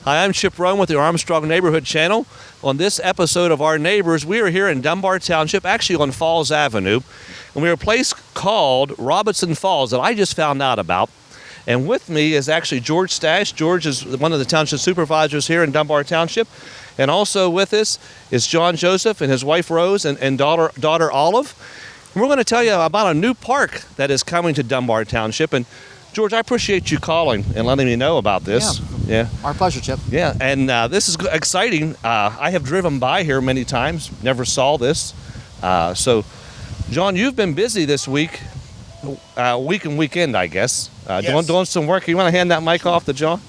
Hi, I'm Chip Rowan with the Armstrong Neighborhood Channel. On this episode of Our Neighbors, we are here in Dunbar Township, actually on Falls Avenue, and we're at a place called Robinson Falls that I just found out about. And with me is actually George Stash. George is one of the township supervisors here in Dunbar Township. And also with us is John Joseph and his wife Rose and daughter Olive. And we're going to tell you about a new park that is coming to Dunbar Township. And George, I appreciate you calling and letting me know about this. Yeah. Our pleasure, Chip. Yeah, and this is exciting. I have driven by here many times, never saw this. So, John, you've been busy this week and weekend, I guess. Yes. Doing some work. You want to hand that mic off to John?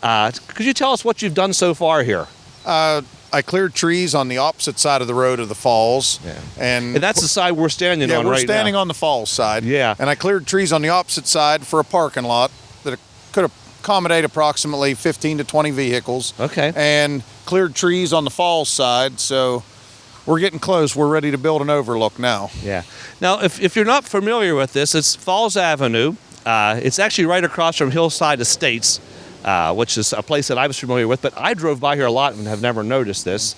Could you tell us what you've done so far here? I cleared trees on the opposite side of the road of the falls. Yeah. And that's the side we're standing on right now. Yeah, we're standing on the falls side. Yeah. And I cleared trees on the opposite side for a parking lot that could accommodate approximately 15 to 20 vehicles. Okay. And cleared trees on the falls side, so we're getting close. We're ready to build an overlook now. Yeah. Now, if you're not familiar with this, it's Falls Avenue. It's actually right across from Hillside Estates, which is a place that I was familiar with, but I drove by here a lot and have never noticed this.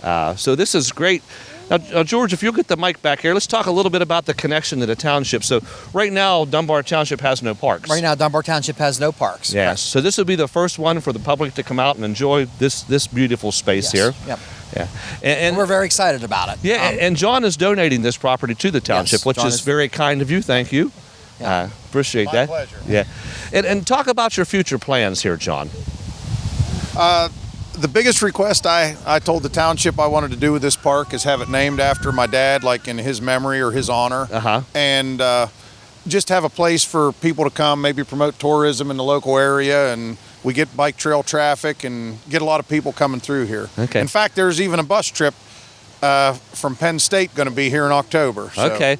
So this is great. Now, George, if you'll get the mic back here, let's talk a little bit about the connection to the township. So right now, Dunbar Township has no parks. Right now, Dunbar Township has no parks. Yes. So this will be the first one for the public to come out and enjoy this beautiful space here. Yep. Yeah. And we're very excited about it. Yeah, and John is donating this property to the township, Yes, which John is very kind of you. Thank you. Yeah. Appreciate My that. pleasure. Yeah. And talk about your future plans here, John. The biggest request I told the township I wanted to do with this park is have it named after my dad, like in his memory or his honor. Uh-huh. And just have a place for people to come, maybe promote tourism in the local area, and we get bike trail traffic and get a lot of people coming through here. Okay. In fact, there's even a bus trip from Penn State going to be here in October. So. Okay.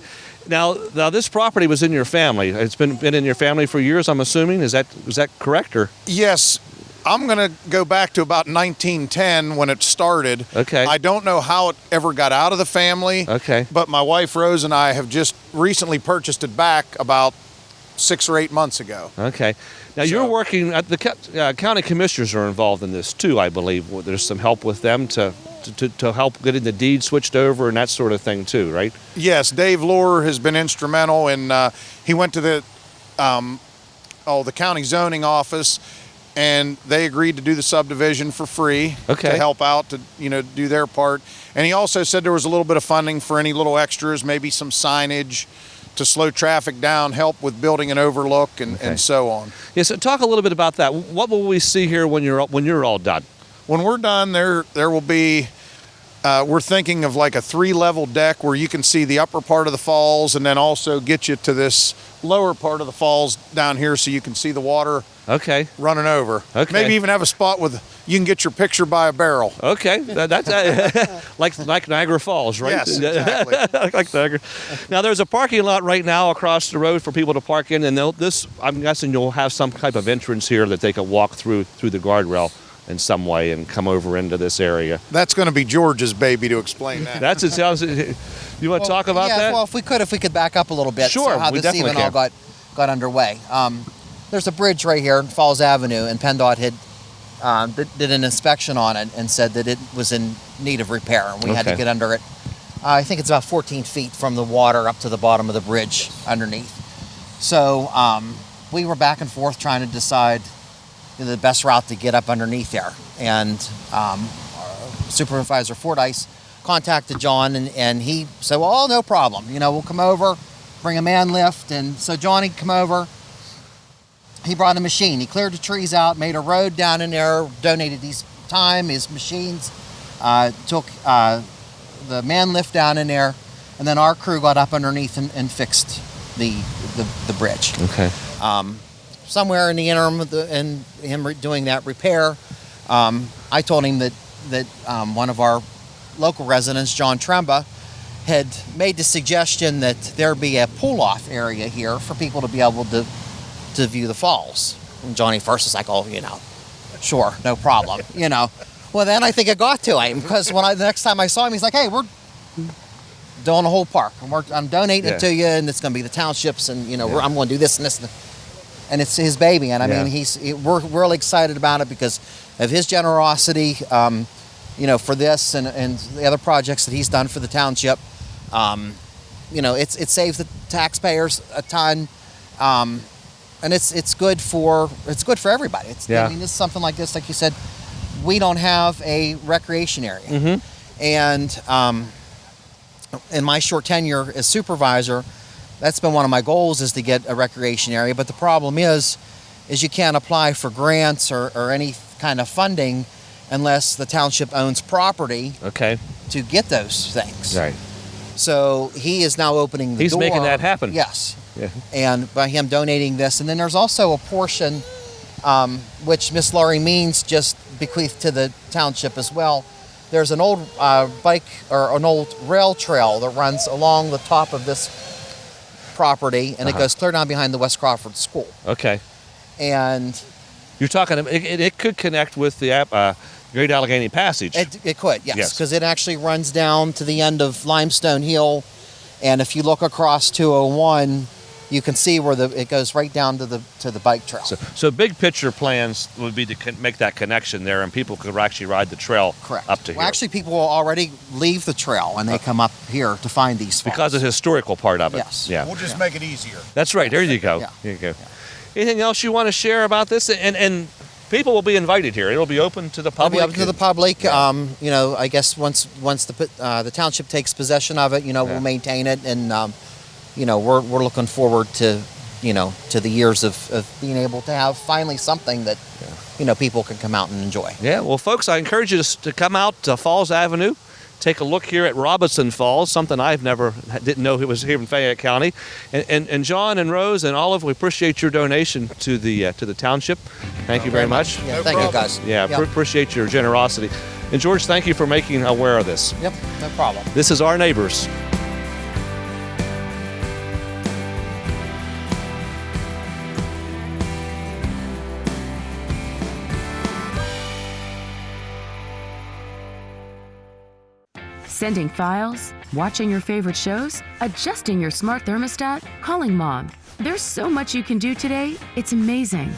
Now this property was in your family. It's been in your family for years, I'm assuming. Is that correct? Or Yes. I'm going to go back to about 1910 when it started. Okay. I don't know how it ever got out of the family. Okay. But my wife Rose and I have just recently purchased it back about 6 or 8 months ago. Okay. Now you're working at the county commissioners are involved in this too, I believe. There's some help with them to help getting the deed switched over and that sort of thing too, right? Yes, Dave Lohr has been instrumental, and he went to the county zoning office, and they agreed to do the subdivision for free. Okay. To help out to do their part. And he also said there was a little bit of funding for any little extras, maybe some signage to slow traffic down, help with building an overlook, and so on. Yeah, so talk a little bit about that. What will we see here when you're all done? When we're done, there will be, we're thinking of like a 3-level deck where you can see the upper part of the falls and then also get you to this lower part of the falls down here so you can see the water running over. Okay. Maybe even have a spot with you can get your picture by a barrel. Okay, that's like Niagara Falls, right? Yes, exactly. Like Niagara. Now there's a parking lot right now across the road for people to park in, and I'm guessing you'll have some type of entrance here that they can walk through the guardrail in some way and come over into this area. That's going to be George's baby to explain that. That's it. Sounds. You want to talk about that? Well, if we could back up a little bit. Sure, so how we this even definitely all got underway. There's a bridge right here, Falls Avenue, and PennDOT did an inspection on it and said that it was in need of repair, and we had to get under it. I think it's about 14 feet from the water up to the bottom of the bridge underneath. So we were back and forth trying to decide the best route to get up underneath there. And Supervisor Fordyce contacted John, and he said, well, no problem. We'll come over, bring a man lift. And so Johnny come over. He brought a machine. He cleared the trees out, made a road down in there, donated his time, his machines, took the man lift down in there, and then our crew got up underneath and fixed the bridge. Okay. Somewhere in the interim, in him doing that repair, I told him that one of our local residents, John Tremba, had made the suggestion that there be a pull-off area here for people to be able to view the falls. And Johnny first was like, oh, sure, no problem, Well, then I think it got to him, because the next time I saw him, he's like, hey, we're doing a whole park. I'm donating it to you, and it's going to be the townships, and I'm going to do this and this. and it's his baby. And I Yeah. mean, we're really excited about it because of his generosity, for this and the other projects that he's done for the township. It saves the taxpayers a ton, and it's good for everybody. Yeah. I mean, it's something like this, like you said, we don't have a recreation area, Mm-hmm. and in my short tenure as supervisor, that's been one of my goals, is to get a recreation area. But the problem is you can't apply for grants or any kind of funding unless the township owns property Okay. to get those things. Right. So he is now opening the He's door. making that happen. Yes. Yeah. And by him donating this. And then there's also a portion which Miss Laurie Means just bequeathed to the township as well. There's an old bike or an old rail trail that runs along the top of this property, and it goes clear down behind the West Crawford School. Okay. And You're talking. It could connect with the Great Allegheny Passage. it could, yes, Yes. because it actually runs down to the end of Limestone Hill, and if you look across 201, you can see where it goes right down to the bike trail. So big picture plans would be to make that connection there, and people could actually ride the trail Correct. up to Well, here. actually, people will already leave the trail and they come up here to find these falls. Because of the historical part of it. Yes. Yeah. We'll just make it easier. That's right. There you go. Yeah. There you go. Anything else you want to share about this? And people will be invited here. It'll be open to the It'll public. be open to the public. Yeah. I guess once the township takes possession of it, we'll maintain it, and we're looking forward to the years of being able to have finally something that people can come out and enjoy. Yeah. Well, folks, I encourage you to come out to Falls Avenue. Take a look here at Robinson Falls, something didn't know it was here in Fayette County. And John and Rose and Olive, we appreciate your donation to the township. Thank you very much. Yeah, No thank you, problem. guys. Yeah, appreciate your generosity. And George, thank you for making aware of this. Yep, no problem. This is Our Neighbors. Sending files, watching your favorite shows, adjusting your smart thermostat, calling mom. There's so much you can do today, it's amazing.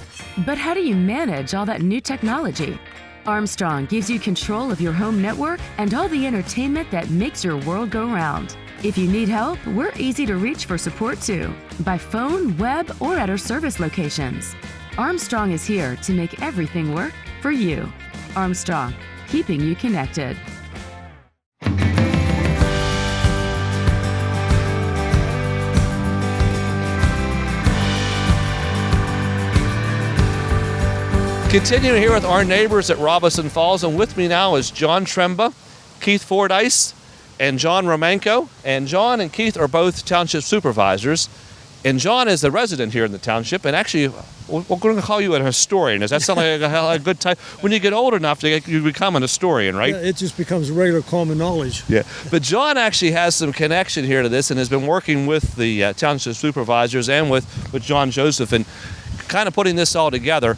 But how do you manage all that new technology? Armstrong gives you control of your home network and all the entertainment that makes your world go round. If you need help, we're easy to reach for support too, by phone, web, or at our service locations. Armstrong is here to make everything work for you. Armstrong, keeping you connected. Continuing here with Our Neighbors at Robinson Falls, and with me now is John Tremba, Keith Fordyce, and John Romanko. And John and Keith are both township supervisors. And John is the resident here in the township, and actually, we're going to call you a historian. Does that sound like a good time? When you get old enough, you become an historian, right? Yeah, it just becomes regular common knowledge. Yeah. But John actually has some connection here to this and has been working with the township supervisors and with John Joseph and kind of putting this all together.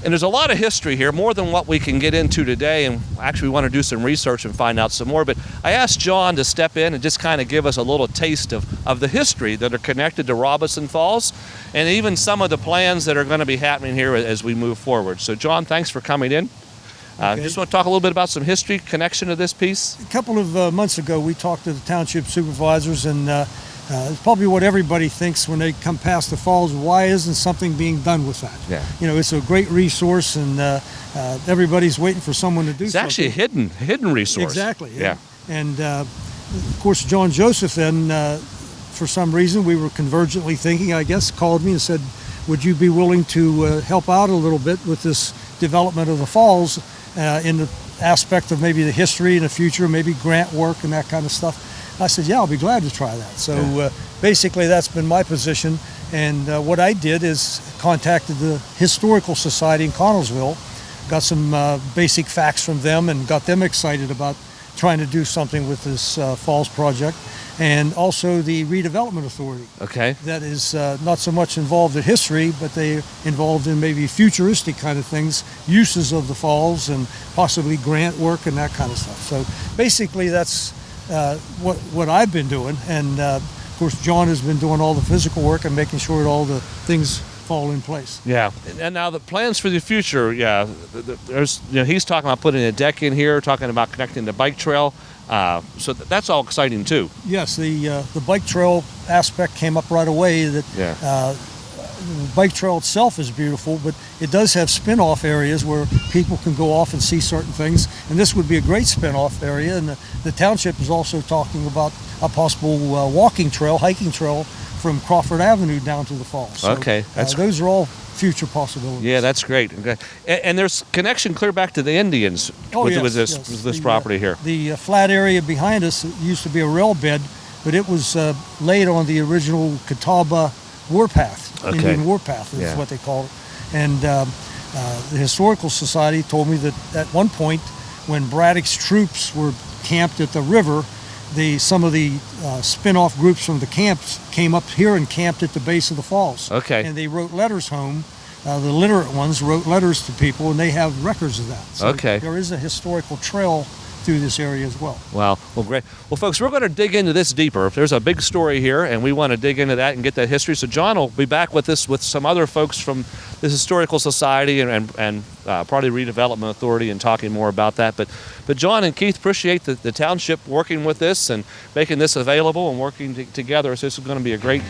And there's a lot of history here, more than what we can get into today, and actually we want to do some research and find out some more. But I asked John to step in and just kind of give us a little taste of the history that are connected to Robinson Falls, and even some of the plans that are going to be happening here as we move forward. So John, thanks for coming in. Okay. Just want to talk a little bit about some history connection to this piece. A couple of months ago, we talked to the township supervisors, and it's probably what everybody thinks when they come past the falls. Why isn't something being done with that? Yeah. It's a great resource, and everybody's waiting for someone to do It's something. actually a hidden resource. Exactly. Yeah. And of course, John Joseph then, for some reason, we were convergently thinking, I guess, called me and said, would you be willing to help out a little bit with this development of the falls in the aspect of maybe the history and the future, maybe grant work and that kind of stuff? I said, yeah, I'll be glad to try that. So basically that's been my position. And what I did is contacted the Historical Society in Connellsville, got some basic facts from them and got them excited about trying to do something with this falls project. And also the Redevelopment Authority. Okay. That is not so much involved in history, but they're involved in maybe futuristic kind of things, uses of the falls and possibly grant work and that kind of stuff. So basically that's what I've been doing, and of course John has been doing all the physical work and making sure that all the things fall in place. Yeah, and now the plans for the future. Yeah, there's he's talking about putting a deck in here, talking about connecting the bike trail. So that's all exciting too. Yes, the bike trail aspect came up right away. That the bike trail itself is beautiful, but it does have spin-off areas where people can go off and see certain things, and this would be a great spin-off area. And the township is also talking about a possible walking trail, hiking trail from Crawford Avenue down to the falls. So, okay, those are all future possibilities. Yeah, that's great. Okay. And there's connection clear back to the Indians with this property here. The flat area behind us used to be a rail bed, but it was laid on the original Catawba warpath, Indian warpath is what they call it. And the Historical Society told me that at one point when Braddock's troops were camped at the river, some of the spin-off groups from the camps came up here and camped at the base of the falls. Okay. And they wrote letters home. The literate ones wrote letters to people, and they have records of that. So there is a historical trail through this area as well. Wow. Well, great. Well, folks, we're going to dig into this deeper. There's a big story here, and we want to dig into that and get that history. So John will be back with us with some other folks from the Historical Society and probably Redevelopment Authority and talking more about that. But John and Keith, appreciate the township working with this and making this available and working together. So this is going to be a great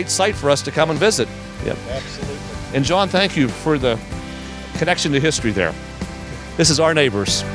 site for us to come and visit. Yep. Absolutely. And John, thank you for the connection to history there. This is Our Neighbors.